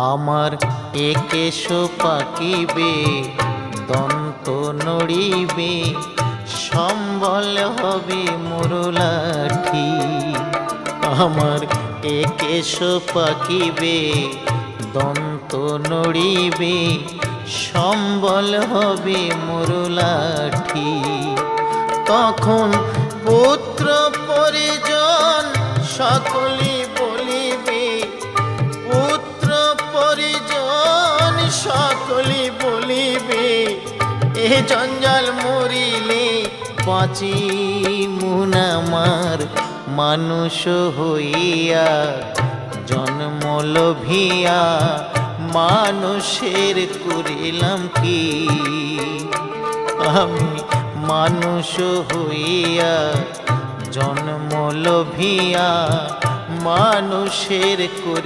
আমার একেশ পাকিবে দন্ত নড়িবে সম্বল হবে মুরলাঠি। আমার একেশ পাকিবে দন্ত নড়িবে সম্বল হবে মুরলাঠি। তখন পুত্র পরিজন সকলে বলিবে, পুত্র পরিজন সকলে বলিবে, এ জঞ্জাল মরিলে বাঁচি মুনামার মানুষ হইয়া জন্ম লোভিয়া মানুষের করিলাম কি। আমি মানুষ হইয়া জন্ম লোভিয়া মানুষের করি